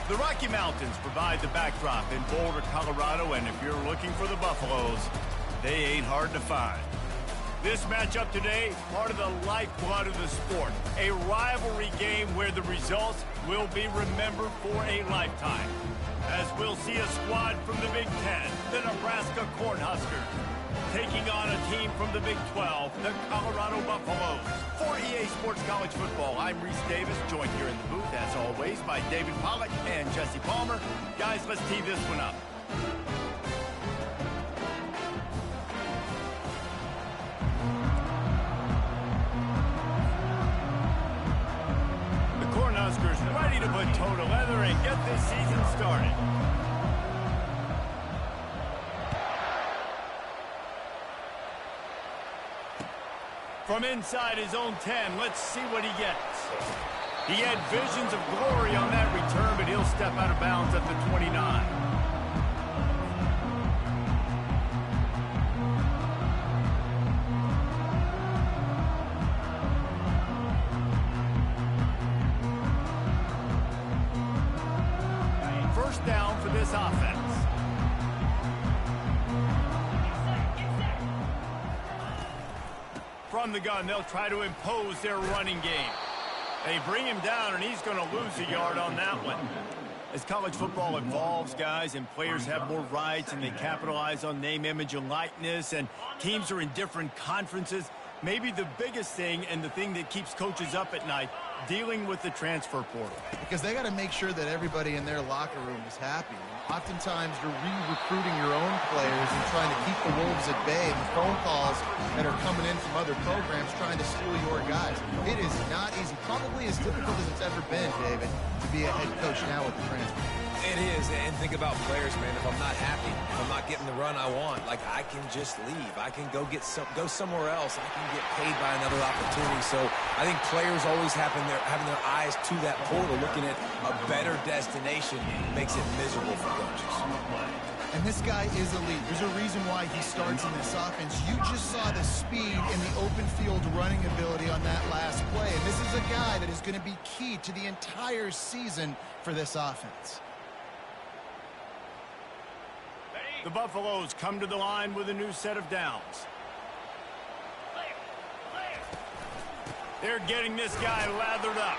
The Rocky Mountains provide the backdrop in Boulder, Colorado, and if you're looking for the Buffaloes, they ain't hard to find. This matchup today, part of the lifeblood of the sport. A rivalry game where the results will be remembered for a lifetime. As we'll see a squad from the Big Ten, the Nebraska Cornhuskers, taking on a team from the Big 12, the Colorado Buffaloes. For EA Sports College Football, I'm Reese Davis, joined here in the booth, as always, by David Pollack and Jesse Palmer. Guys, let's tee this one up. The Cornhuskers ready to put toe to leather and get this season started. From inside his own 10, let's see what he gets. He had visions of glory on that return, but he'll step out of bounds at the 29. First down for this offense. From the gun, they'll try to impose their running game. They bring him down, and he's going to lose a yard on that one. As college football evolves, guys, and players have more rights, and they capitalize on name, image, and likeness, and teams are in different conferences, maybe the biggest thing and the thing that keeps coaches up at night, dealing with the transfer portal. Because they got to make sure that everybody in their locker room is happy. Oftentimes, you're re-recruiting your own players and trying to keep the wolves at bay, and the phone calls that are coming in from other programs trying to steal your guys. It is not easy. Probably as difficult as it's ever been, David, to be a head coach now with the transfer. It is, and think about players, man. If I'm not happy, if I'm not getting the run I want, like, I can just leave. I can go somewhere else. I can get paid by another opportunity. So I think players always having their eyes to that portal, looking at a better destination, makes it miserable for coaches. And this guy is elite. There's a reason why he starts in this offense. You just saw the speed and the open field running ability on that last play. And this is a guy that is going to be key to the entire season for this offense. The Buffaloes come to the line with a new set of downs. They're getting this guy lathered up.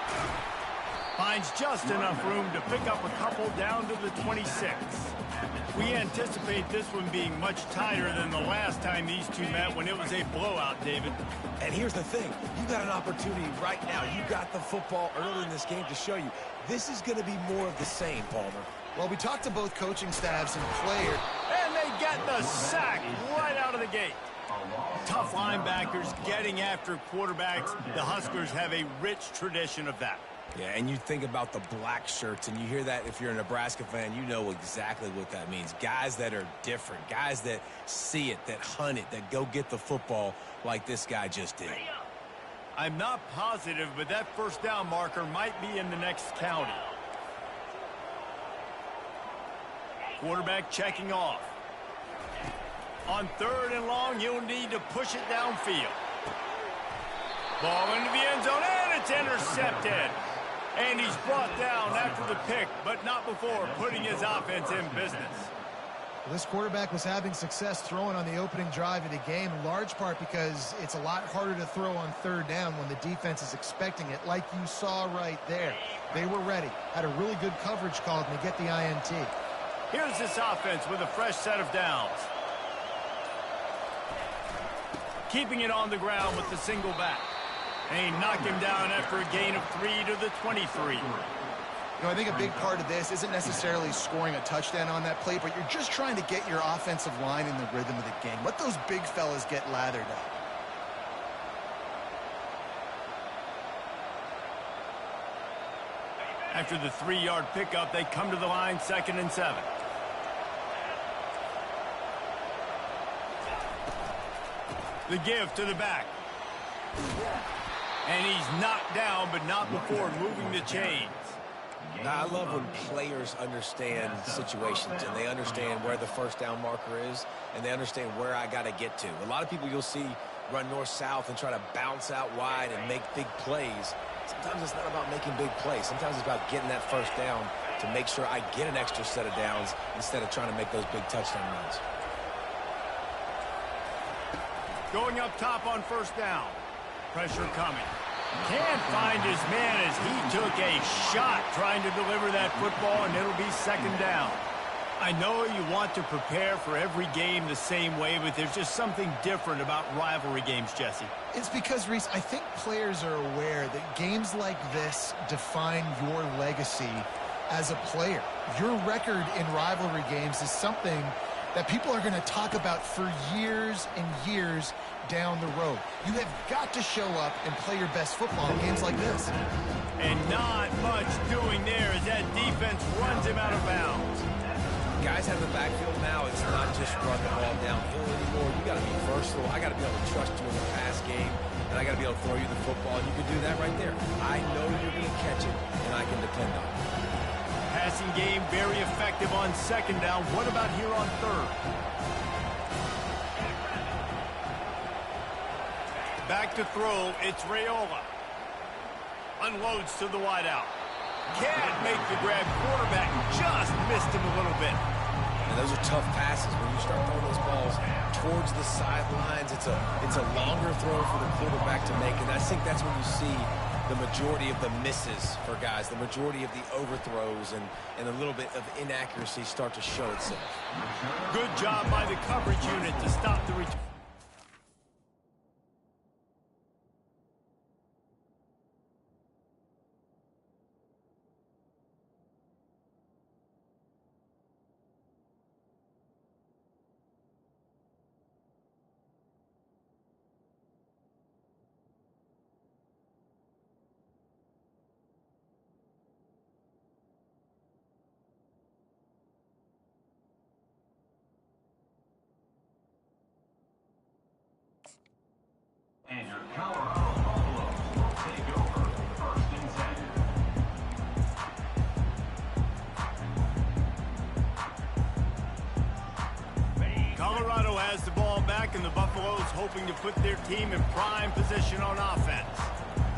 Finds just enough room to pick up a couple down to the 26. We anticipate this one being much tighter than the last time these two met when it was a blowout, David. And here's the thing. You got an opportunity right now. You got the football early in this game to show you. This is going to be more of the same, Palmer. Well, we talked to both coaching staffs and players. And they get the sack right out of the gate. Tough linebackers getting after quarterbacks. The Huskers have a rich tradition of that. Yeah, and you think about the black shirts, and you hear that if you're a Nebraska fan, you know exactly what that means. Guys that are different, guys that see it, that hunt it, that go get the football like this guy just did. I'm not positive, but that first down marker might be in the next county. Quarterback checking off. On 3rd and long, you'll need to push it downfield. Ball into the end zone, and it's intercepted. And he's brought down after the pick, but not before putting his offense in business. Well, this quarterback was having success throwing on the opening drive of the game, in large part because it's a lot harder to throw on 3rd down when the defense is expecting it, like you saw right there. They were ready, had a really good coverage called, and they get the INT. Here's this offense with a fresh set of downs. Keeping it on the ground with the single back. They knock him down after a gain of 3 to the 23. You know, I think a big part of this isn't necessarily scoring a touchdown on that play, but you're just trying to get your offensive line in the rhythm of the game. Let those big fellas get lathered up. After the 3-yard pickup, they come to the line 2nd and 7. The give to the back. And he's knocked down, but not before moving the chains. Now, I love when players understand situations and they understand where the first down marker is and they understand where I got to get to. A lot of people you'll see run north-south and try to bounce out wide and make big plays. Sometimes it's not about making big plays. Sometimes it's about getting that first down to make sure I get an extra set of downs instead of trying to make those big touchdown runs. Going up top on first down. Pressure coming. Can't find his man as he took a shot trying to deliver that football, and it'll be second down. I know you want to prepare for every game the same way, but there's just something different about rivalry games, Jesse. It's because, Reese, I think players are aware that games like this define your legacy as a player. Your record in rivalry games is something that people are going to talk about for years and years down the road. You have got to show up and play your best football in games like this. And not much doing there as that defense runs him out of bounds. Guys have the backfield now. It's not just run the ball downhill anymore. You got to be versatile. I got to be able to trust you in the pass game, and I got to be able to throw you the football. And you can do that right there. I know you're going to catch it, and I can depend on it. Passing game very effective on second down. What about here on third? Back to throw. It's Raiola. Unloads to the wideout. Can't make the grab. Quarterback just missed him a little bit. And those are tough passes. When you start throwing those balls towards the sidelines, it's a longer throw for the quarterback to make. And I think that's when you see the majority of the misses for guys, the majority of the overthrows and a little bit of inaccuracy start to show itself. Good job by the coverage unit to stop the return. And your Colorado Buffaloes will take over 1st and 10. Colorado has the ball back, and the Buffaloes hoping to put their team in prime position on offense.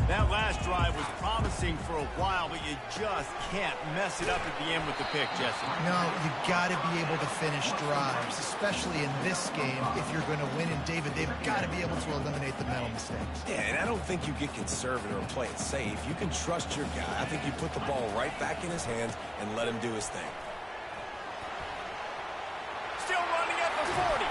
That last drive was promising for a while, but you just can't mess it up at the end with the pick, Jesse. No, you got to be able to finish drives, especially in this game. If you're going to win, and David, they've got to be able to eliminate the mental mistakes. Yeah, and I don't think you get conservative or play it safe. You can trust your guy. I think you put the ball right back in his hands and let him do his thing. Still running at the 40.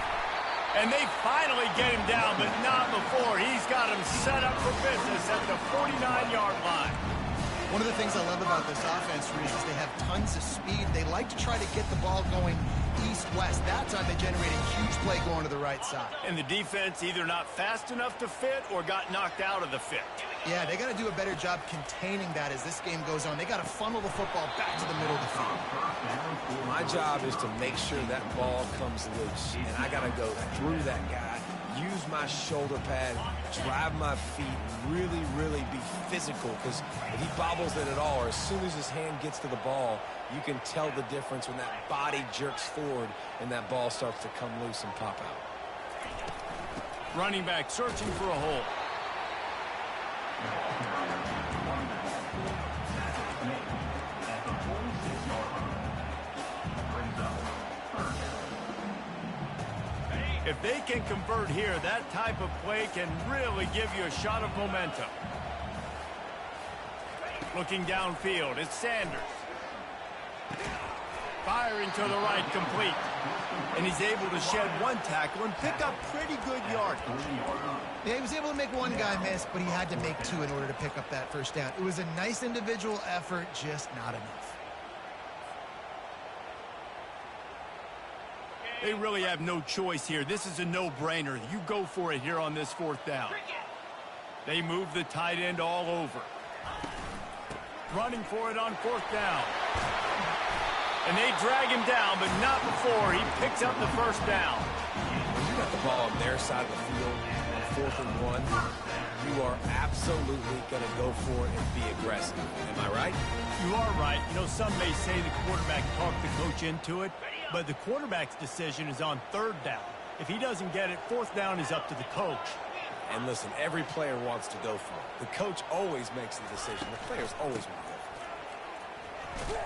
And they finally get him down, but not before. He's got him set up for business at the 49-yard line. One of the things I love about this offense, Reese, is they have tons of speed. They like to try to get the ball going east-west. That time they generate a huge play going to the right side. And the defense either not fast enough to fit or got knocked out of the fit. Yeah, they got to do a better job containing that as this game goes on. They got to funnel the football back to the middle of the field. My job is to make sure that ball comes loose, and I got to go through that guy, use my shoulder pad, drive my feet, really, really be physical, because if he bobbles it at all, or as soon as his hand gets to the ball, you can tell the difference when that body jerks forward and that ball starts to come loose and pop out. Running back searching for a hole. If they can convert here, that type of play can really give you a shot of momentum. Looking downfield, it's Sanders. Firing to the right, complete. And he's able to shed one tackle and pick up pretty good yardage. Yeah, he was able to make one guy miss, but he had to make two in order to pick up that first down. It was a nice individual effort, just not enough. They really have no choice here. This is a no-brainer. You go for it here on this 4th down. They move the tight end all over. Running for it on 4th down. And they drag him down, but not before he picks up the first down. When you got the ball on their side of the field on 4th and 1, you are absolutely going to go for it and be aggressive. Am I right? You are right. You know, some may say the quarterback talked the coach into it, but the quarterback's decision is on 3rd down. If he doesn't get it, 4th down is up to the coach. And listen, every player wants to go for it. The coach always makes the decision. The players always want to go for it.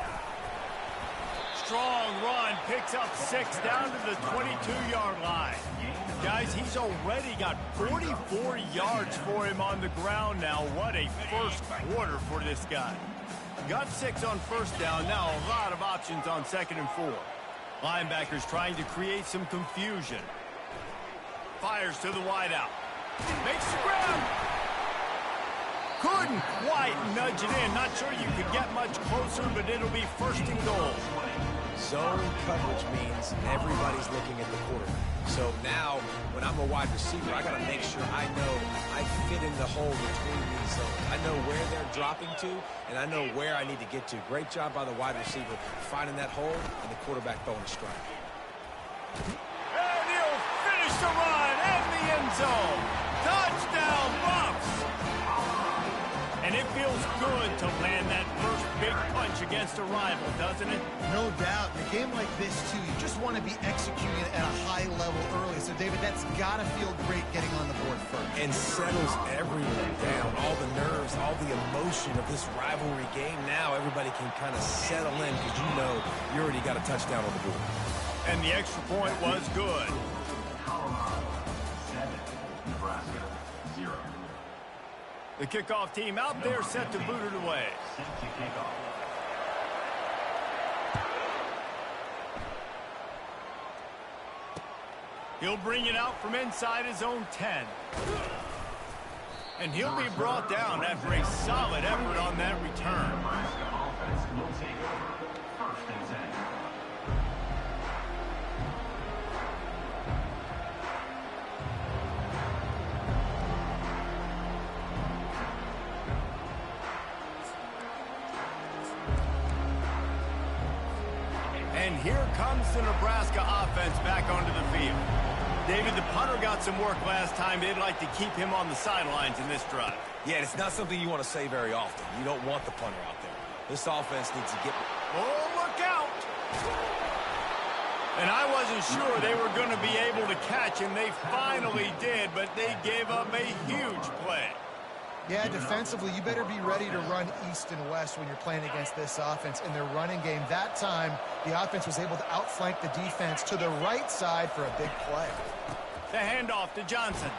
Strong run, picks up 6 down to the 22-yard line. Guys, he's already got 44 yards for him on the ground now. What a first quarter for this guy. Got 6 on first down, now a lot of options on 2nd and 4. Linebackers trying to create some confusion. Fires to the wideout. Makes the grab. Couldn't quite nudge it in. Not sure you could get much closer, but it'll be 1st and goal. Zone coverage means everybody's looking at the quarterback. So now, when I'm a wide receiver, I got to make sure I know I fit in the hole between these zones. I know where they're dropping to, and I know where I need to get to. Great job by the wide receiver finding that hole and the quarterback throwing a strike. And he'll finish the run in the end zone. Touchdown, Buffs! And it feels good to land that first big punch against a rival, doesn't it? No doubt. In a game like this, too, you just want to be executing at a high level early. So, David, that's got to feel great getting on the board first. And settles everyone down. All the nerves, all the emotion of this rivalry game. Now everybody can kind of settle in because you know you already got a touchdown on the board. And the extra point was good. Colorado 7, Nebraska 0. The kickoff team out there set to boot it away. Set to kick off. He'll bring it out from inside his own 10. And he'll be brought down after a solid effort on that return. Nebraska offense will take over. 1st and 10. And here comes the Nebraska offense back onto the field. David, the punter got some work last time. They'd like to keep him on the sidelines in this drive. Yeah, it's not something you want to say very often. You don't want the punter out there. This offense needs to get... Oh, look out! And I wasn't sure they were going to be able to catch, and they finally did, but they gave up a huge play. Yeah, defensively, you better be ready to run east and west when you're playing against this offense in their running game. That time, the offense was able to outflank the defense to the right side for a big play. The handoff to Johnson.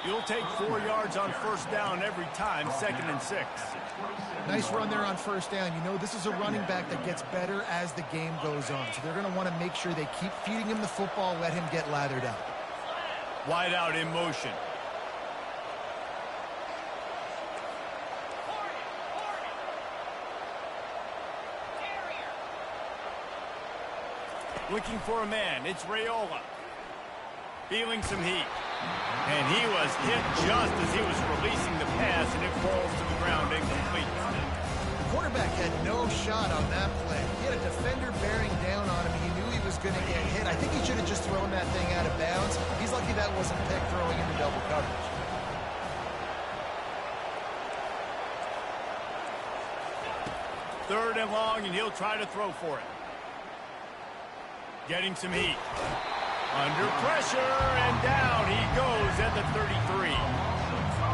You'll take 4 yards on first down every time, 2nd and 6. Nice run there on first down. You know, this is a running back that gets better as the game goes on. So they're going to want to make sure they keep feeding him the football, let him get lathered up. Wide out in motion. Looking for a man. It's Raiola. Feeling some heat. And he was hit just as he was releasing the pass, and it falls to the ground incomplete. The quarterback had no shot on that play. He had a defender bearing down on him. He knew he was going to get hit. I think he should have just thrown that thing out of bounds. He's lucky that wasn't picked throwing into double coverage. Third and long, and he'll try to throw for it. Getting some heat. Under pressure, and down he goes at the 33.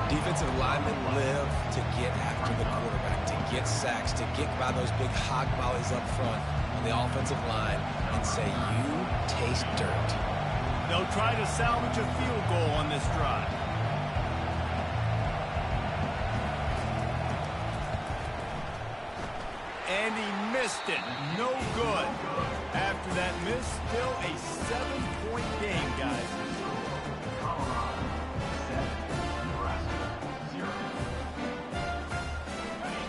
Defensive linemen live to get after the quarterback, to get sacks, to get by those big hog mollies up front on the offensive line and say, you taste dirt. They'll try to salvage a field goal on this drive. And he missed it. No good. After that miss, still a 7-point game, guys. Colorado 7, Nebraska 0.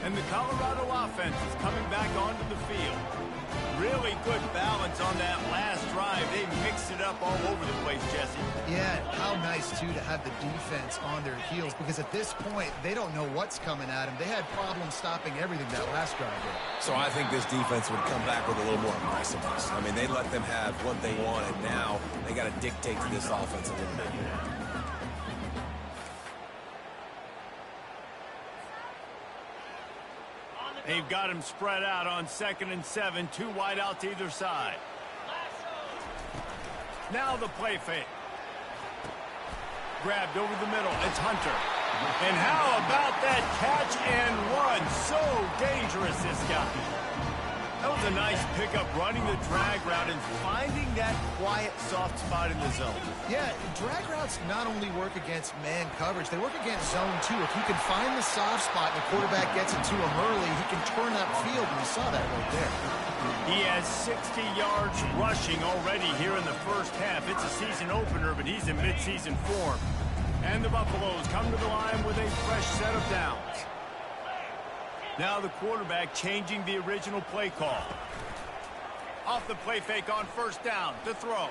And the Colorado offense is coming back onto the field. Really good balance on that last drive. They mixed it up all over the place, Jesse. Yeah, how nice, too, to have the defense on their heels, because at this point, they don't know what's coming at them. They had problems stopping everything that last drive did. So I think this defense would come back with a little more aggressiveness. I mean, they let them have what they want, and now they got to dictate to this offense a little bit more. They've got him spread out on 2nd and 7, 2 wide out to either side. Now the play fake. Grabbed over the middle. It's Hunter. And how about that catch and run? So dangerous, this guy. That was a nice pickup, running the drag route and finding that quiet, soft spot in the zone. Yeah, drag routes not only work against man coverage, they work against zone too. If he can find the soft spot and the quarterback gets it to him early, he can turn upfield, and you saw that right there. He has 60 yards rushing already here in the first half. It's a season opener, but he's in midseason form. And the Buffaloes come to the line with a fresh set of downs. Now the quarterback changing the original play call. Off the play fake on first down to throw.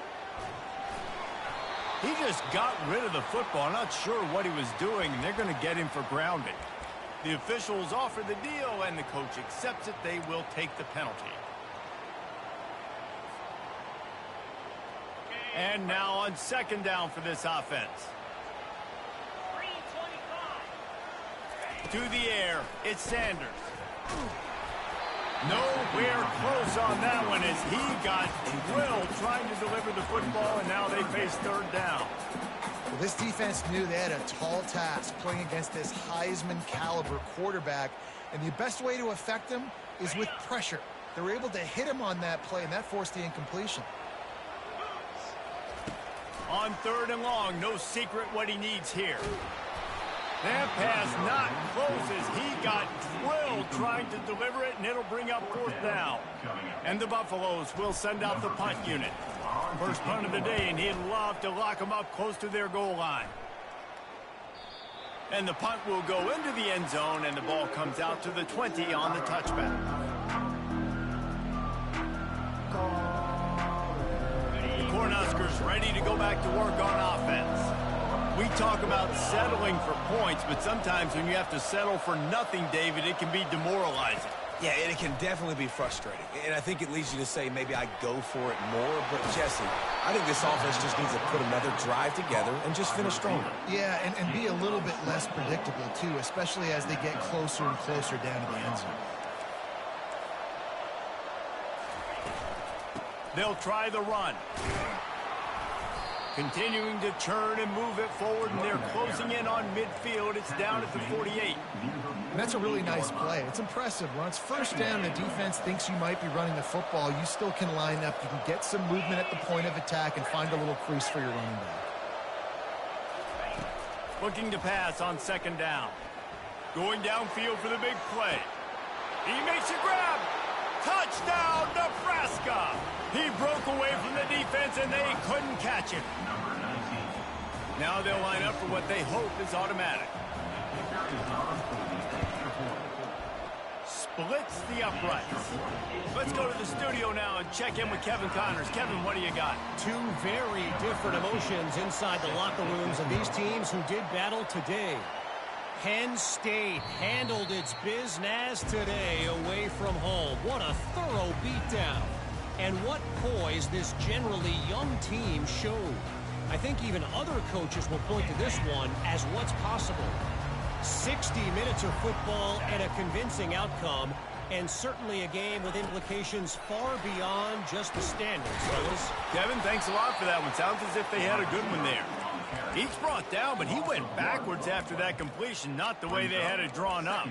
He just got rid of the football. Not sure what he was doing, and they're going to get him for grounding. The officials offer the deal, and the coach accepts it. They will take the penalty. And now on second down for this offense. To the air, it's Sanders. Nowhere close on that one as he got drilled trying to deliver the football, and now they face third down. Well, this defense knew they had a tall task playing against this Heisman caliber quarterback, and the best way to affect him is with pressure. They were able to hit him on that play, and that forced the incompletion. On third and long, no secret what he needs here. That pass not close as he got drilled trying to deliver it, and it'll bring up fourth down. And the Buffaloes will send out the punt unit. First punt of the day, and he'd love to lock them up close to their goal line. And the punt will go into the end zone, and the ball comes out to the 20 on the touchback. The Cornhuskers ready to go back to work on offense. We talk about settling for points, but sometimes when you have to settle for nothing, David, it can be demoralizing. Yeah, and it can definitely be frustrating. And I think it leads you to say maybe I go for it more. But, Jesse, I think this offense just needs to put another drive together and just finish stronger. Yeah, and be a little bit less predictable, too, especially as they get closer and closer down to the end zone. They'll try the run. Continuing to churn and move it forward, and they're closing in on midfield. It's down at the 48. And that's a really nice play. It's impressive. When it's first down, the defense thinks you might be running the football. You still can line up. You can get some movement at the point of attack and find a little crease for your running back. Looking to pass on second down. Going downfield for the big play. He makes a grab. Touchdown, Nebraska! He broke away from the defense, and they couldn't catch him. Now they'll line up for what they hope is automatic. Splits the uprights. Let's go to the studio now and check in with Kevin Connors. Kevin, what do you got? Two very different emotions inside the locker rooms of these teams who did battle today. Penn State handled its business today away from home. What a thorough beatdown. And what poise this generally young team showed. I think even other coaches will point to this one as what's possible. 60 minutes of football and a convincing outcome, and certainly a game with implications far beyond just the standings, fellas. Kevin, thanks a lot for that one. Sounds as if they had a good one there. He's brought down, but he went backwards after that completion, not the way they had it drawn up.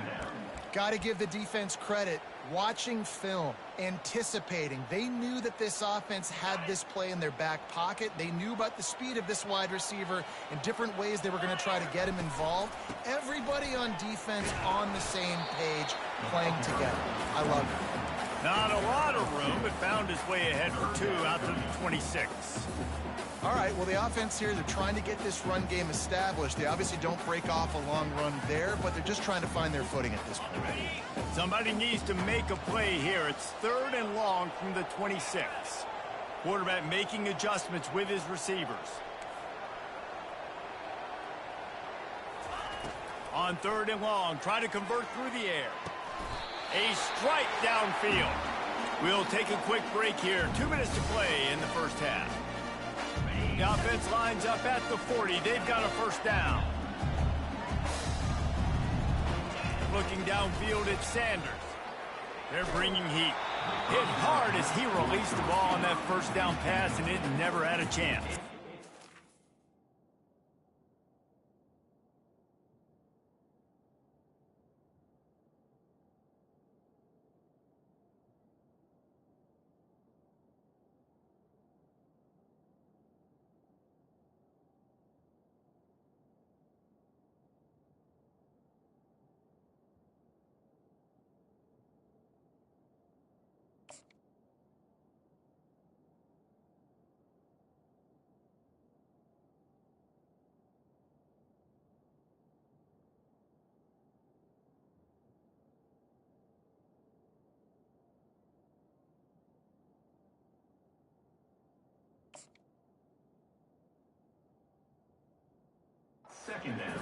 Got to give the defense credit. Watching film, anticipating. They knew that this offense had this play in their back pocket. They knew about the speed of this wide receiver and different ways they were going to try to get him involved. Everybody on defense on the same page, playing together. I love it. Not a lot of room, but found his way ahead for two out to the 26. All right, well, the offense here, they're trying to get this run game established. They obviously don't break off a long run there, but they're just trying to find their footing at this point. Somebody needs to make a play here. It's third and long from the 26. Quarterback making adjustments with his receivers. On third and long, try to convert through the air. A strike downfield. We'll take a quick break here. 2 minutes to play in the first half. The offense lines up at the 40. They've got a first down. Looking downfield at Sanders. They're bringing heat. Hit hard as he released the ball on that first down pass, and it never had a chance.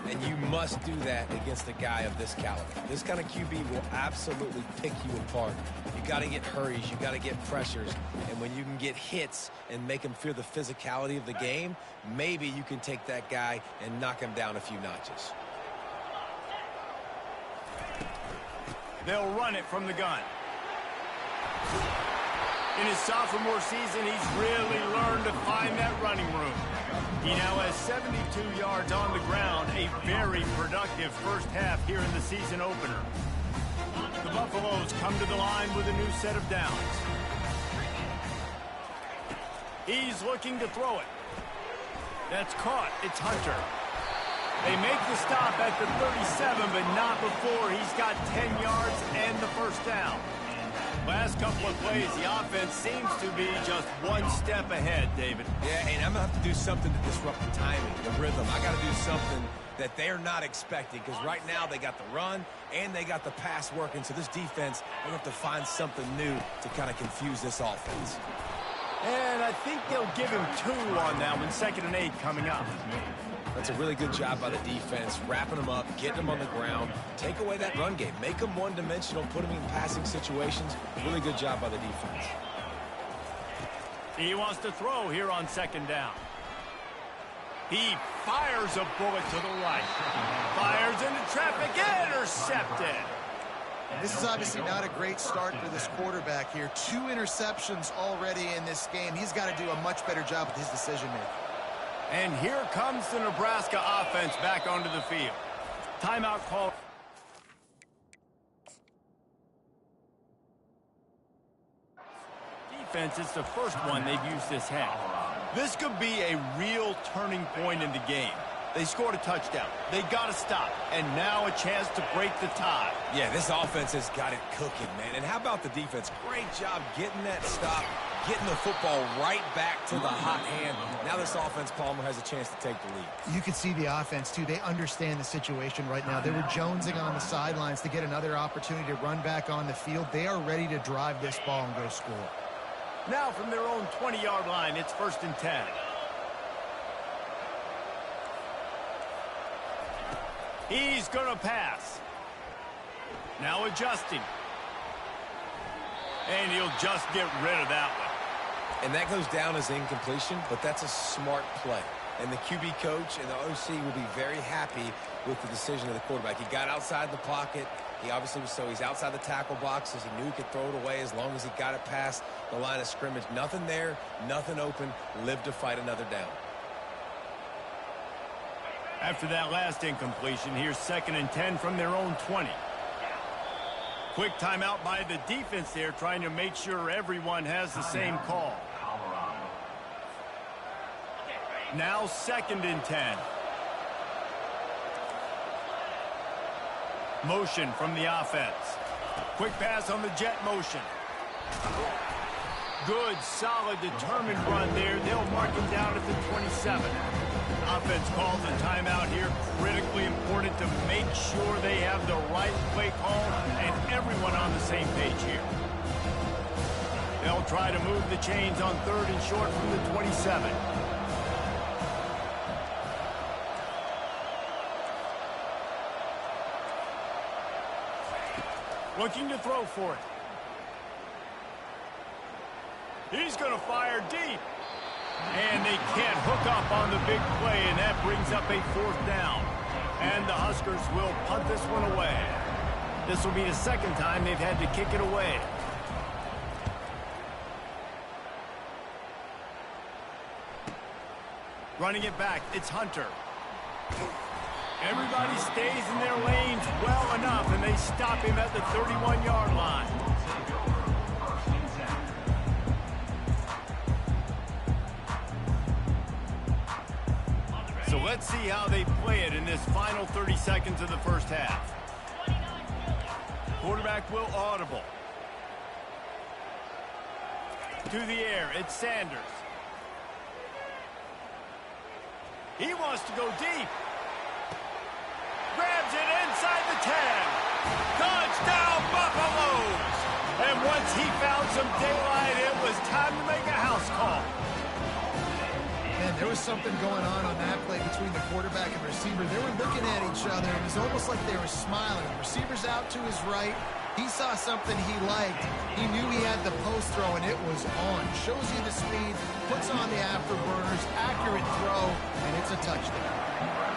And you must do that against a guy of this caliber. This kind of QB will absolutely pick you apart. You got to get hurries, you got to get pressures, and when you can get hits and make him feel the physicality of the game, maybe you can take that guy and knock him down a few notches. They'll run it from the gun. In his sophomore season, he's really learned to find that running room. He now has 72 yards on the ground, a very productive first half here in the season opener. The Buffaloes come to the line with a new set of downs. He's looking to throw it. That's caught. It's Hunter. They make the stop at the 37, but not before he's got 10 yards and the first down. Last couple of plays, the offense seems to be just one step ahead, David. Yeah, and I'm going to have to do something to disrupt the timing, the rhythm. I got to do something that they're not expecting, because right now they got the run and they got the pass working. So this defense, they're going to have to find something new to kind of confuse this offense. And I think they'll give him 2 on that one, 2nd and 8 coming up. That's a really good job by the defense, wrapping them up, getting them on the ground. Take away that run game. Make them one-dimensional, put them in passing situations. Really good job by the defense. He wants to throw here on 2nd down. He fires a bullet to the right. Fires into traffic, intercepted. This is obviously not a great start for this quarterback here. 2 interceptions already in this game. He's got to do a much better job with his decision-making. And here comes the Nebraska offense back onto the field. Timeout call. Defense is the first one they've used this half. This could be a real turning point in the game. They scored a touchdown. They got to stop. And now a chance to break the tie. Yeah, this offense has got it cooking, man. And how about the defense? Great job getting that stop, getting the football right back to the hot hand. Now this offense, Palmer, has a chance to take the lead. You can see the offense, too. They understand the situation right now. They were jonesing on the sidelines to get another opportunity to run back on the field. They are ready to drive this ball and go score. Now from their own 20-yard line, it's 1st and 10. He's going to pass. Now adjusting. And he'll just get rid of that one. And that goes down as incompletion, but that's a smart play. And the QB coach and the OC will be very happy with the decision of the quarterback. He got outside the pocket. He obviously was he's outside the tackle boxes. He knew he could throw it away as long as he got it past the line of scrimmage. Nothing there, nothing open. Live to fight another down. After that last incompletion, here's 2nd and 10 from their own 20. Quick timeout by the defense there, trying to make sure everyone has the same call. Now 2nd and 10. Motion from the offense. Quick pass on the jet motion. Good, solid, determined run there. They'll mark him down at the 27. Offense calls a timeout here. Critically important to make sure they have the right play call and everyone on the same page here. They'll try to move the chains on 3rd and short from the 27. Looking to throw for it. He's going to fire deep. And they can't hook up on the big play, and that brings up a 4th down. And the Huskers will punt this one away. This will be the 2nd time they've had to kick it away. Running it back, it's Hunter. Everybody stays in their lanes well enough, and they stop him at the 31-yard line. So let's see how they play it in this final 30 seconds of the first half. Quarterback will audible. To the air, it's Sanders. He wants to go deep. Grabs it inside the 10. Touchdown, Buffaloes! And once he found some daylight, it was time to make a house call. Man, there was something going on that play between the quarterback and receiver, they were looking at each other. It was almost like they were smiling. The receiver's out to his right. He saw something he liked. He knew he had the post throw, and it was on. Shows you the speed, puts on the afterburners, accurate throw, and it's a touchdown.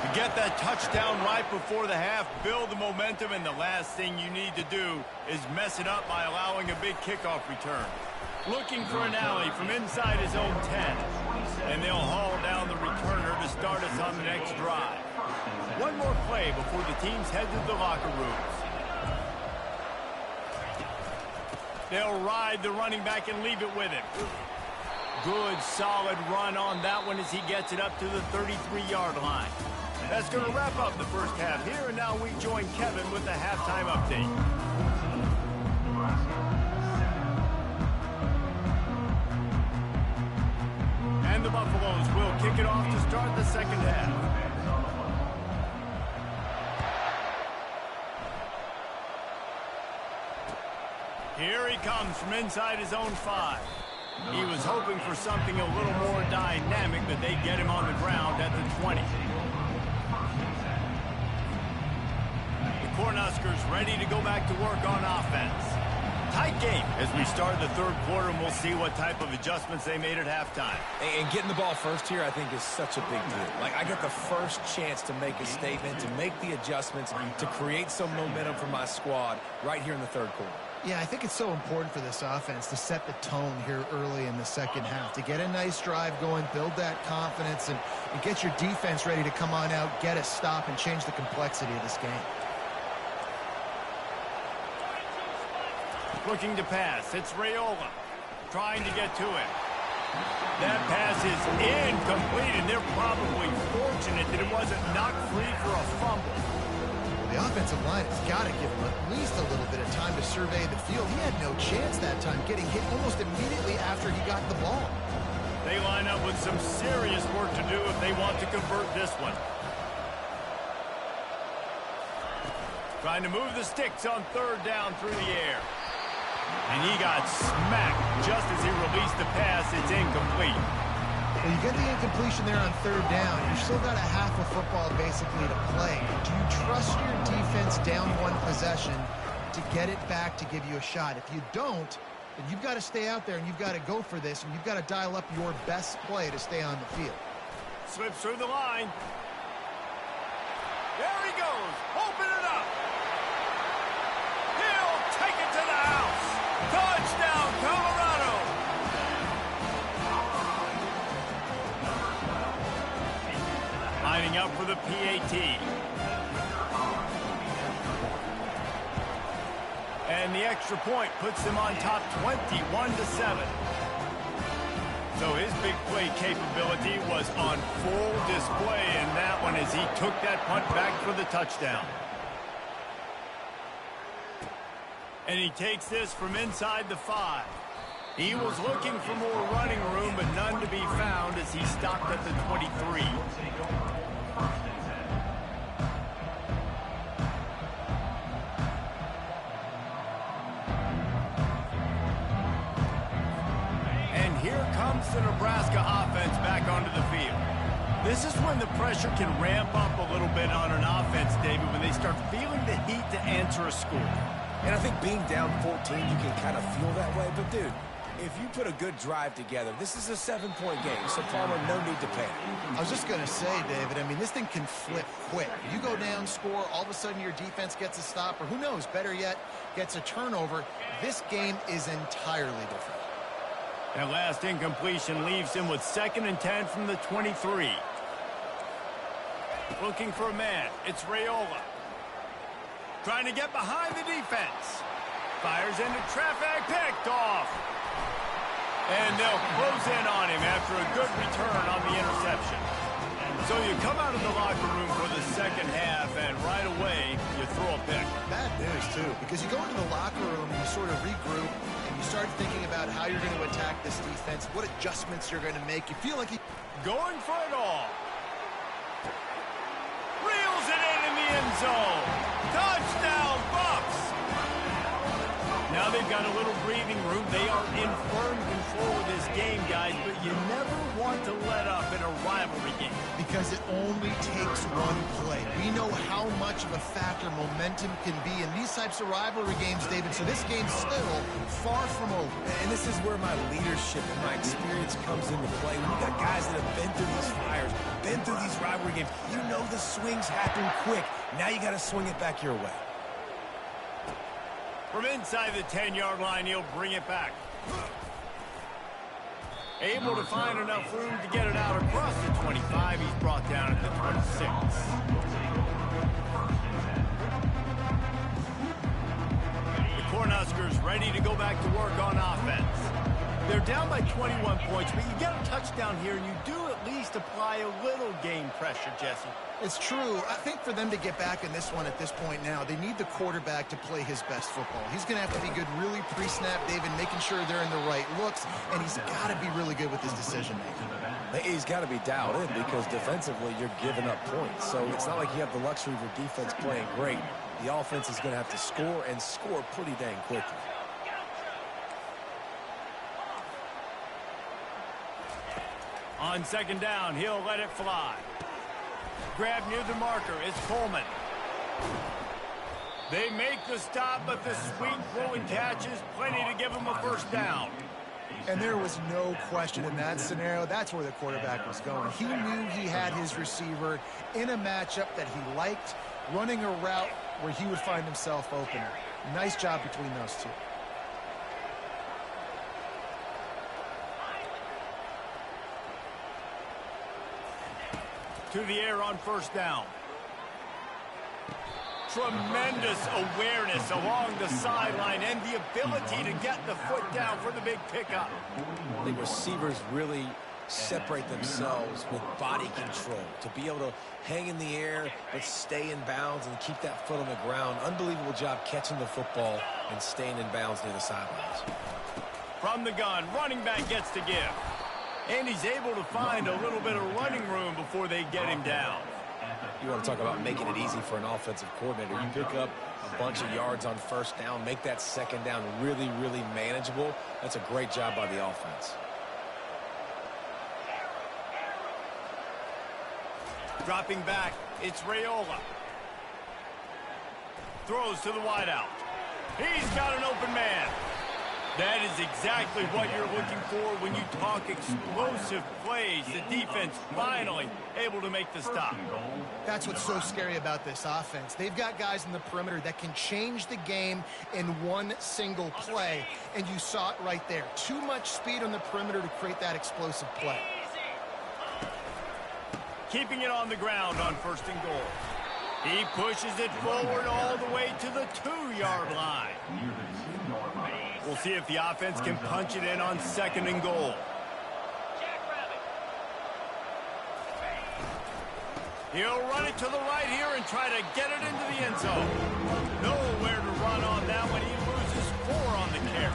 To get that touchdown right before the half, build the momentum, and the last thing you need to do is mess it up by allowing a big kickoff return. Looking for an alley from inside his own 10. And they'll haul down the returner to start us on the next drive. One more play before the teams head to the locker rooms. They'll ride the running back and leave it with him. Good, solid run on that one as he gets it up to the 33-yard line. That's going to wrap up the first half here, and now we join Kevin with the halftime update. And the Buffaloes will kick it off to start the second half. Here he comes from inside his own 5. He was hoping for something a little more dynamic, but they get him on the ground at the 20. The Cornhuskers ready to go back to work on offense. Tight game as we start the third quarter, and we'll see what type of adjustments they made at halftime. And getting the ball first here, I think, is such a big deal. Like, I get the first chance to make a statement, to make the adjustments, to create some momentum for my squad right here in the third quarter. Yeah, I think it's so important for this offense to set the tone here early in the second half, to get a nice drive going, build that confidence, and get your defense ready to come on out, get a stop, and change the complexity of this game. Looking to pass. It's Raiola trying to get to it. That pass is incomplete, and they're probably fortunate that it wasn't knocked free for a fumble. Well, the offensive line has got to give him at least a little bit of time to survey the field. He had no chance that time, getting hit almost immediately after he got the ball. They line up with some serious work to do if they want to convert this one. Trying to move the sticks on third down through the air. And he got smacked just as he released the pass. It's incomplete. Well, you get the incompletion there on third down. You've still got a half of football basically to play. Do you trust your defense down one possession to get it back to give you a shot? If you don't, then you've got to stay out there and you've got to go for this, and you've got to dial up your best play to stay on the field. Slips through the line. There he goes. Open it up. He'll take it to the house. Touchdown, Colorado. Lining up for the PAT. And the extra point puts them on top 21-7. So his big play capability was on full display in that one as he took that punt back for the touchdown. And he takes this from inside the 5. He was looking for more running room, but none to be found as he stopped at the 23. And here comes the Nebraska offense back onto the field. This is when the pressure can ramp up a little bit on an offense, David, when they start feeling the heat to answer a score. And I think being down 14, you can kind of feel that way. But, dude, if you put a good drive together, this is a 7-point game. So, Palmer, no need to panic. I was just going to say, David, I mean, this thing can flip quick. You go down, score, all of a sudden your defense gets a stop, or who knows, better yet, gets a turnover. This game is entirely different. That last incompletion leaves him with 2nd and 10 from the 23. Looking for a man. It's Raiola. Trying to get behind the defense. Fires into traffic. Picked off. And they'll close in on him after a good return on the interception. So you come out of the locker room for the second half, and right away, you throw a pick. Bad news, too, because you go into the locker room and you sort of regroup, and you start thinking about how you're going to attack this defense, what adjustments you're going to make. You feel like you... Going for it all. Reels it in the end zone. Touchdown, Bucks. Now Now they've got a little breathing room. They are in firm control of this game, guys, but you never want to let up in a rivalry game. Because it only takes one play. We know how much of a factor momentum can be in these types of rivalry games, David, so this game's still far from over. And this is where my leadership and my experience comes into play. When you got guys that have been through these fires, been through these rivalry games, you know the swings happen quick. Now you got to swing it back your way. From inside the 10-yard line, he'll bring it back. Able to find enough room to get it out across the 25. He's brought down at the 26. The Cornhuskers ready to go back to work on offense. They're down by 21 points, but you get a touchdown here, and you do at least apply a little game pressure, Jesse. It's true. I think for them to get back in this one at this point now, they need the quarterback to play his best football. He's going to have to be good really pre-snap, David, making sure they're in the right looks, and he's got to be really good with his decision-making. He's got to be dialed in because defensively you're giving up points. So it's not like you have the luxury of your defense playing great. The offense is going to have to score and score pretty dang quickly. On second down, he'll let it fly. Grab near the marker is Coleman. They make the stop, but the sweet throwing catch is plenty to give him a first down. And there was no question in that scenario. That's where the quarterback was going. He knew he had his receiver in a matchup that he liked, running a route where he would find himself open. Nice job between those two. To the air on first down. Tremendous awareness along the sideline and the ability to get the foot down for the big pickup. The receivers really separate themselves with body control to be able to hang in the air but stay in bounds and keep that foot on the ground. Unbelievable job catching the football and staying in bounds near the sidelines. From the gun, running back gets to give. And he's able to find a little bit of running room before they get him down. You want to talk about making it easy for an offensive coordinator. You pick up a bunch of yards on first down, make that second down really, really manageable. That's a great job by the offense. Dropping back, it's Raiola. Throws to the wideout. He's got an open man. That is exactly what you're looking for when you talk explosive plays. The defense finally able to make the stop. That's what's so scary about this offense. They've got guys in the perimeter that can change the game in one single play, and you saw it right there. Too much speed on the perimeter to create that explosive play. Keeping it on the ground on first and goal. He pushes it forward all the way to the 2-yard line. We'll see if the offense can punch it in on second and goal. He'll run it to the right here and try to get it into the end zone. Nowhere to run on that one. He loses 4 on the carry.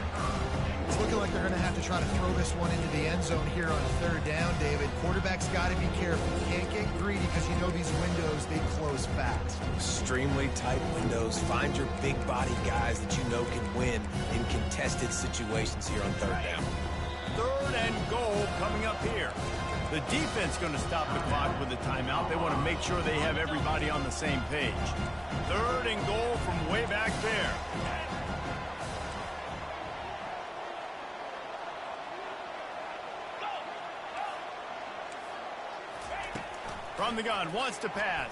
It's looking like they're going to have to try to throw this one into the end zone here on third down, David. Quarterback's got to be careful. You can't get greedy because you know these windows, they close fast. Extremely tight windows. Find your big body guys that you know can win in contested situations here on third down. Third and goal coming up here. The defense going to stop the clock with a timeout. They want to make sure they have everybody on the same page. Third and goal from way back there. From the gun, wants to pass.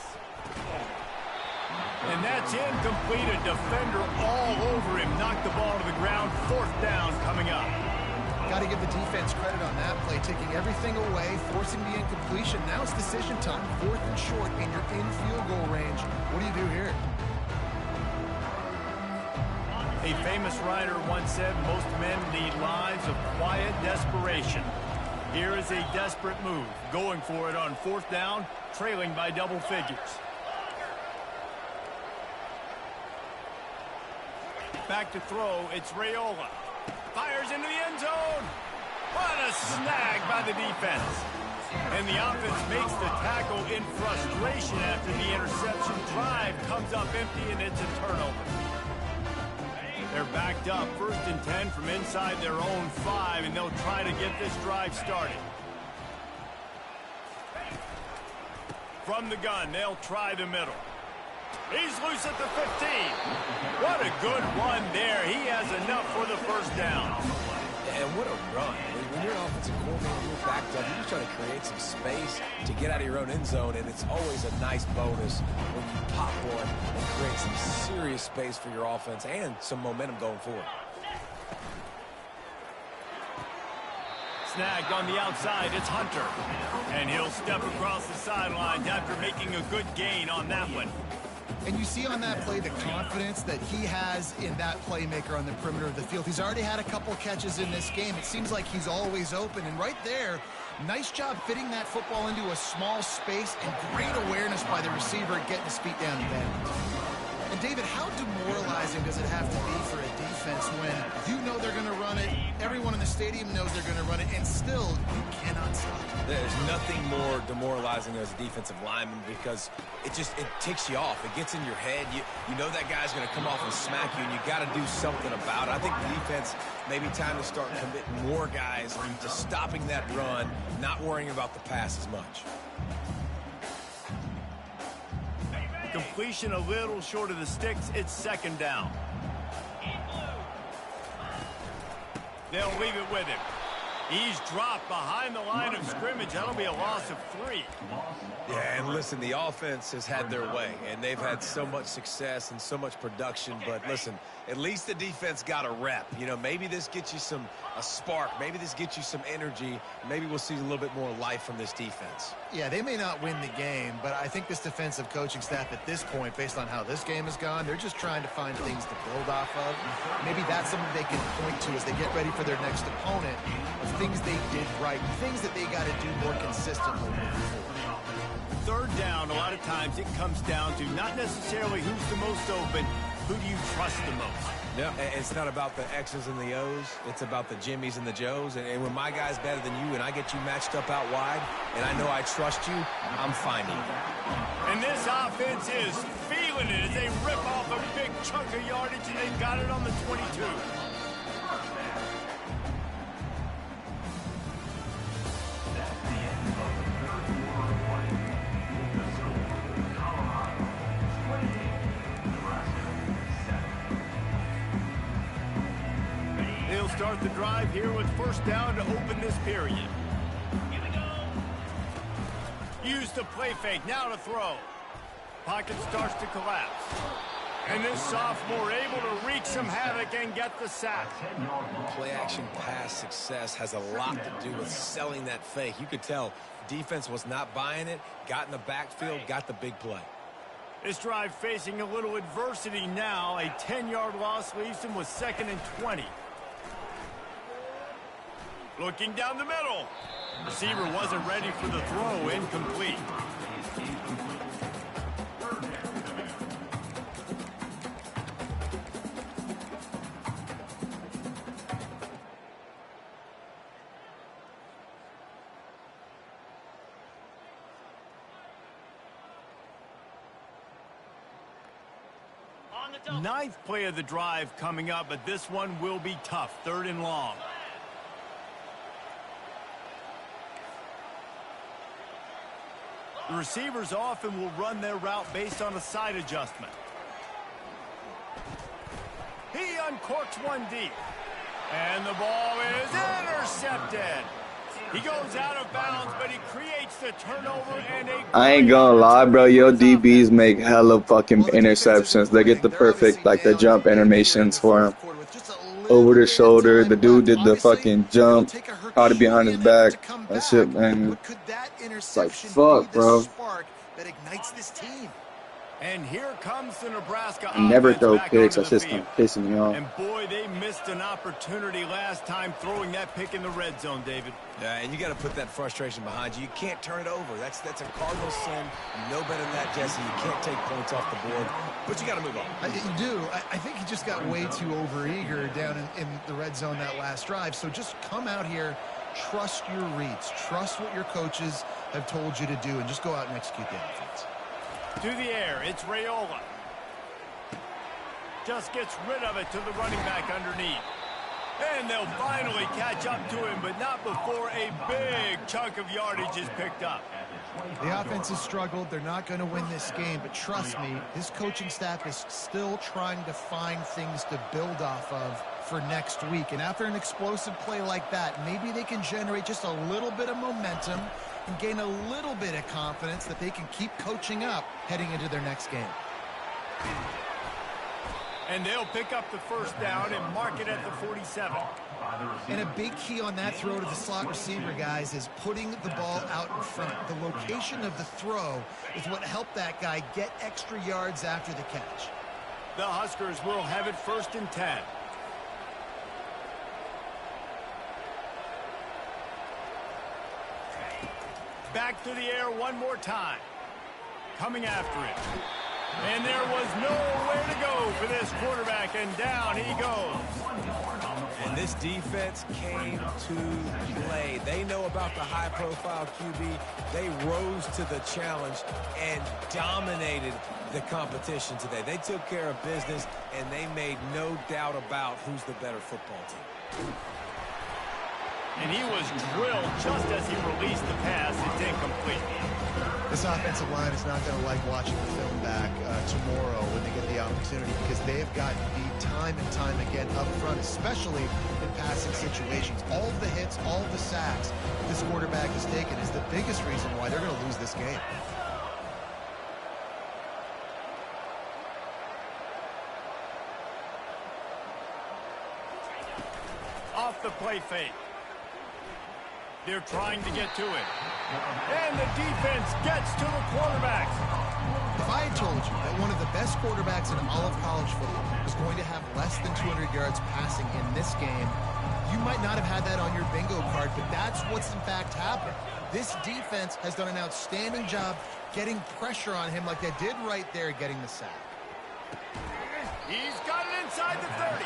And that's incomplete. A defender all over him. Knocked the ball to the ground. Fourth down coming up. Got to give the defense credit on that play, taking everything away, forcing the incompletion. Now it's decision time. Fourth and short, and you're in field goal range. What do you do here? A famous writer once said, most men lead lives of quiet desperation. Here is a desperate move, going for it on fourth down, trailing by double figures. Back to throw, it's Raiola. Fires into the end zone. What a snag by the defense. And the offense makes the tackle in frustration after the interception. Drive comes up empty, and it's a turnover. They're backed up, 1st and 10 from inside their own 5, and they'll try to get this drive started. From the gun, they'll try the middle. He's loose at the 15. What a good run there. He has enough for the 1st down. And what a run. When you're an offensive coordinator, you're backed up. You're just trying to create some space to get out of your own end zone, and it's always a nice bonus when you pop one and create some serious space for your offense and some momentum going forward. Snagged on the outside, it's Hunter. And he'll step across the sidelines after making a good gain on that one. And you see on that play the confidence that he has in that playmaker on the perimeter of the field. He's already had a couple catches in this game. It seems like he's always open. And right there, nice job fitting that football into a small space, and great awareness by the receiver at getting his feet down the bend. And David, how demoralizing does it have to be for a defense when you know they're going to run it, everyone in the stadium knows they're going to run it, and still you cannot stop it? There's nothing more demoralizing as a defensive lineman because it ticks you off. It gets in your head. You know that guy's going to come off and smack you, and you got to do something about it. I think the defense, maybe time to start committing more guys to stopping that run, not worrying about the pass as much. Completion a little short of the sticks. It's 2nd down. They'll leave it with him. He's dropped behind the line of scrimmage. That'll be a loss of 3. Yeah, and listen, the offense has had their way, and they've had so much success and so much production. But listen, at least the defense got a rep. You know, maybe this gets you a spark. Maybe this gets you some energy. Maybe we'll see a little bit more life from this defense. Yeah, they may not win the game, but I think this defensive coaching staff at this point, based on how this game has gone, they're just trying to find things to build off of. Maybe that's something they can point to as they get ready for their next opponent, of things they did right, things that they got to do more consistently moving forward. 3rd down, a lot of times it comes down to not necessarily who's the most open, who do you trust the most? Yeah, it's not about the X's and the O's. It's about the Jimmies and the Joes. And when my guy's better than you and I get you matched up out wide and I know I trust you, I'm finding you. And this offense is feeling it as they rip off a big chunk of yardage, and they've got it on the 22. They'll start the drive here with 1st down to open this period. Use the play fake, now to throw. Pocket starts to collapse. And this sophomore able to wreak some havoc and get the sack. Play-action pass success has a lot to do with selling that fake. You could tell defense was not buying it, got in the backfield, got the big play. This drive facing a little adversity now. A 10-yard loss leaves him with 2nd and 20. Looking down the middle. Receiver wasn't ready for the throw. Incomplete. Ninth play of the drive coming up, but this one will be tough. 3rd and long. The receivers often will run their route based on a side adjustment. He uncorks one deep. And the ball is intercepted. He goes out of bounds, but he creates the turnover and a... I ain't gonna lie, bro. Your DBs make hella fucking interceptions. They get the perfect, like, the jump animations for him. Over the shoulder. The dude did the fucking jump. Caught it behind his back. That shit, man. It's like, fuck, bro. That ignites this team. And here comes the Nebraska I never offense throw back picks. onto That's the just field. pissing me off. And boy, they missed an opportunity last time throwing that pick in the red zone, David. Yeah, and you got to put that frustration behind you. You can't turn it over. That's a cardinal sin. You know better than that, Jesse. You can't take points off the board, but you got to move on. You do. I think he just got way too overeager down in the red zone that last drive. So just come out here, trust your reads, trust what your coaches have told you to do, and just go out and execute the offense. To the air, it's Raiola. Just gets rid of it to the running back underneath. And they'll finally catch up to him, but not before a big chunk of yardage is picked up. The offense has struggled. They're not going to win this game, but trust me, this coaching staff is still trying to find things to build off of for next week. And after an explosive play like that, maybe they can generate just a little bit of momentum and gain a little bit of confidence that they can keep coaching up heading into their next game. And they'll pick up the first down and mark it at the 47. And a big key on that throw to the slot receiver, guys, is putting the ball out in front. The location of the throw is what helped that guy get extra yards after the catch. The Huskers will have it 1st and 10. Back to the air one more time. Coming after it. And there was nowhere to go for this quarterback, and down he goes. And this defense came to play. They know about the high-profile QB. They rose to the challenge and dominated the competition today. They took care of business, and they made no doubt about who's the better football team. And he was drilled just as he released the pass. It's incomplete. This offensive line is not going to like watching the film back tomorrow when they get the opportunity, because they have gotten beat time and time again up front, especially in passing situations. All of the hits, all of the sacks this quarterback has taken is the biggest reason why they're going to lose this game. Off the play fake. They're trying to get to it. And the defense gets to the quarterbacks. If I had told you that one of the best quarterbacks in all of college football was going to have less than 200 yards passing in this game, you might not have had that on your bingo card, but that's what's in fact happened. This defense has done an outstanding job getting pressure on him like they did right there, getting the sack. He's got it inside the 30.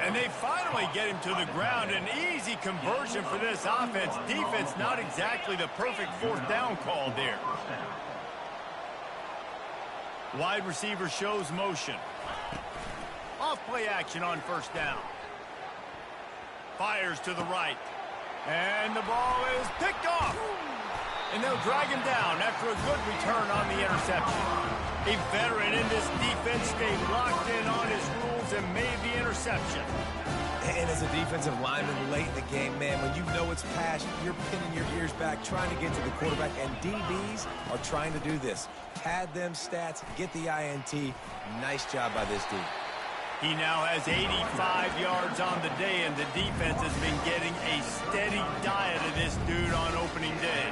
And they finally get him to the ground. An easy conversion for this offense. Defense not exactly the perfect 4th down call there. Wide receiver shows motion. Off play action on 1st down. Fires to the right. And the ball is picked off. And they'll drag him down after a good return on the interception. A veteran in this defense stayed locked in on his rules and made the interception. And as a defensive lineman late in the game, man, when you know it's passed, you're pinning your ears back, trying to get to the quarterback, and DBs are trying to do this. Pad them stats, get the INT. Nice job by this D. He now has 85 yards on the day, and the defense has been getting a steady diet of this dude on opening day.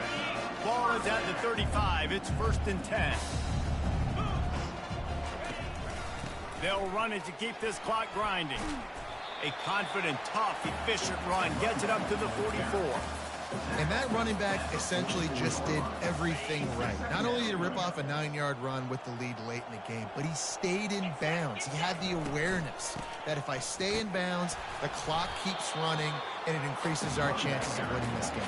Ball is at the 35. It's 1st and 10. They'll run it to keep this clock grinding. A confident, tough, efficient run gets it up to the 44. And that running back essentially just did everything right. Not only did he rip off a 9-yard run with the lead late in the game, but he stayed in bounds. He had the awareness that if I stay in bounds, the clock keeps running, and it increases our chances of winning this game.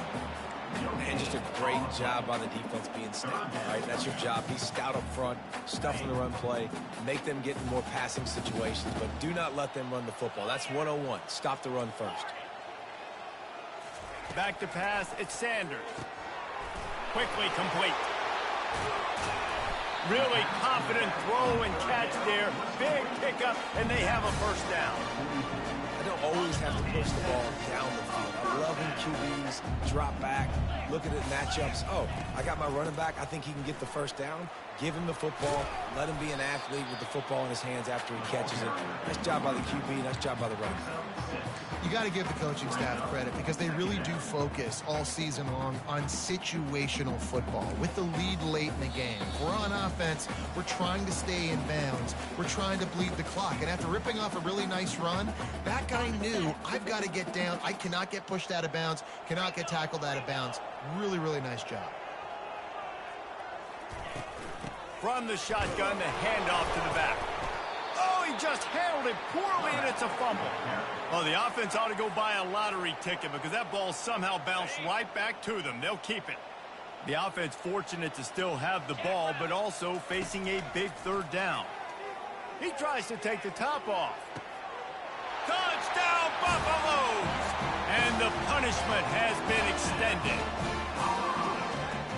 And just a great job by the defense being stout, right? That's your job. Be stout up front, stuff in the run play, make them get in more passing situations, but do not let them run the football. That's 101. Stop the run first. Back to pass, it's Sanders. Quickly complete. Really confident throw and catch there. Big pickup, and they have a 1st down. I don't always have to push the ball down the field. I love when QBs drop back, look at it in matchups. Oh, I got my running back. I think he can get the 1st down. Give him the football. Let him be an athlete with the football in his hands after he catches it. Nice job by the QB. Nice job by the running back. You got to give the coaching staff credit because they really do focus all season long on situational football. With the lead late in the game, if we're on offense, we're trying to stay in bounds. We're trying to bleed the clock. And after ripping off a really nice run, that guy knew, I've got to get down. I cannot get pushed out of bounds, cannot get tackled out of bounds. Really, really nice job. From the shotgun, the handoff to the back. Oh, he just handled it poorly, and it's a fumble. Well, the offense ought to go buy a lottery ticket because that ball somehow bounced right back to them. They'll keep it. The offense fortunate to still have the ball, but also facing a big 3rd down. He tries to take the top off. Touchdown, Buffaloes! And the punishment has been extended.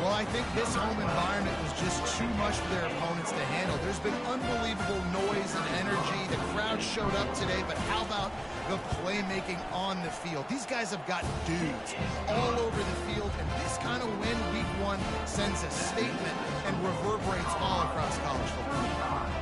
Well, I think this home environment was just too much for their opponents to handle. There's been unbelievable noise and energy. The crowd showed up today, but how about the playmaking on the field? These guys have got dudes all over the field, and this kind of win week 1 sends a statement and reverberates all across college football.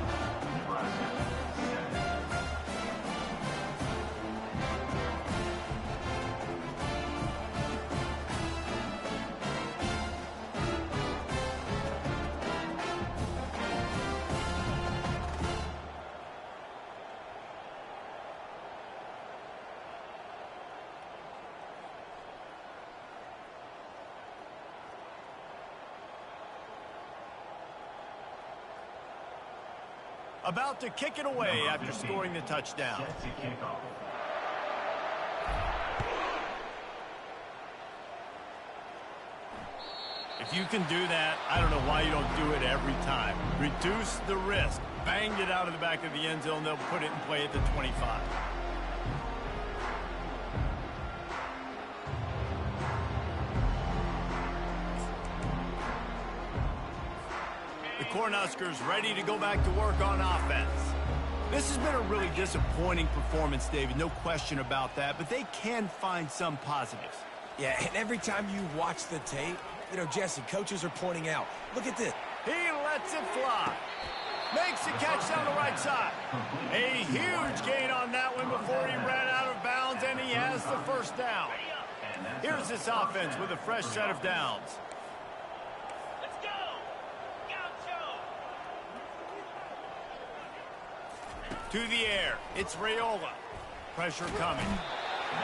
About to kick it away after scoring the touchdown. Jets kickoff. If you can do that, I don't know why you don't do it every time. Reduce the risk. Bang it out of the back of the end zone. They'll put it in play at the 25. The Cornhuskers ready to go back to work on offense. This has been a really disappointing performance, David. No question about that, but they can find some positives. Yeah, and every time you watch the tape, you know, Jesse, coaches are pointing out, look at this. He lets it fly. Makes the catch down the right side. A huge gain on that one before he ran out of bounds, and he has the first down. Here's this offense with a fresh set of downs. To the air, it's Raiola. Pressure coming.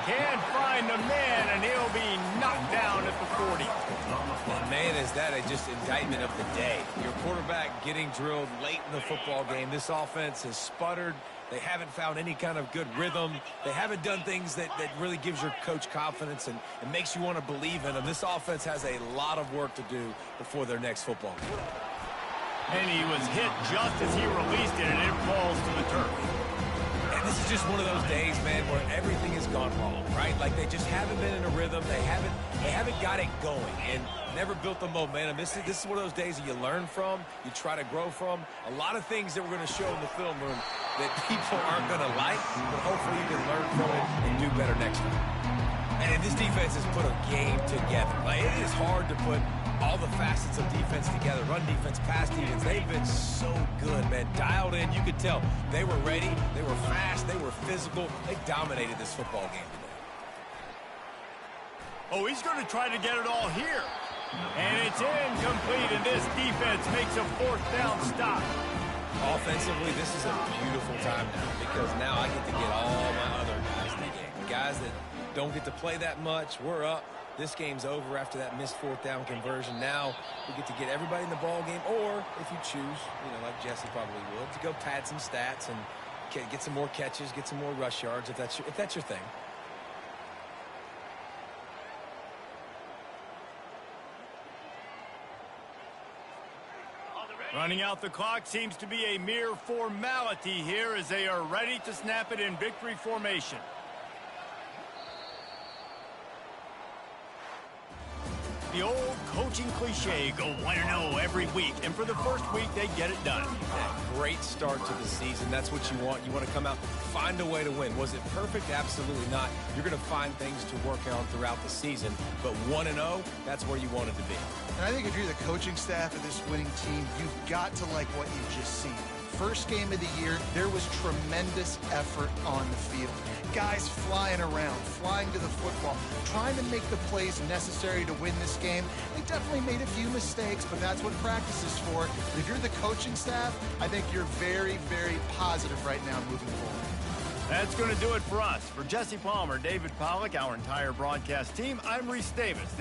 Can't find the man, and he'll be knocked down at the 40. And man, is that just indictment of the day. Your quarterback getting drilled late in the football game. This offense has sputtered. They haven't found any kind of good rhythm. They haven't done things that really gives your coach confidence and makes you want to believe in them. This offense has a lot of work to do before their next football game. And he was hit just as he released it, and it falls to the turf. And this is just one of those days, man, where everything has gone wrong, right? Like they just haven't been in a rhythm. They haven't got it going and never built the momentum. This is one of those days that you learn from, you try to grow from. A lot of things that we're going to show in the film room that people aren't going to like, but hopefully you can learn from it and do better next time. And this defense has put a game together. Like, it is hard to put all the facets of defense together. Run defense, pass defense. They've been so good, man. Dialed in. You could tell they were ready. They were fast. They were physical. They dominated this football game today. Oh, he's going to try to get it all here. And it's incomplete, and this defense makes a 4th down stop. Offensively, this is a beautiful time now because now I get to get all my other guys in the game. Guys that don't get to play that much. We're up. This game's over after that missed 4th down conversion. Now we get to get everybody in the ball game, or if you choose, you know, like Jesse probably would, to go pad some stats and get some more catches, get some more rush yards if that's your thing. Running out the clock seems to be a mere formality here as they are ready to snap it in victory formation. The old coaching cliche, go 1-0 every week, and for the first week, they get it done. Great start to the season. That's what you want. You want to come out, find a way to win. Was it perfect? Absolutely not. You're going to find things to work on throughout the season, but 1-0, that's where you want it to be. And I think if you're the coaching staff of this winning team, you've got to like what you've just seen. First game of the year, there was tremendous effort on the field. Guys flying around, flying to the football, trying to make the plays necessary to win this game. They definitely made a few mistakes, but that's what practice is for. If you're the coaching staff, I think you're very, very positive right now moving forward. That's going to do it for us. For Jesse Palmer, David Pollack, our entire broadcast team, I'm Reese Davis.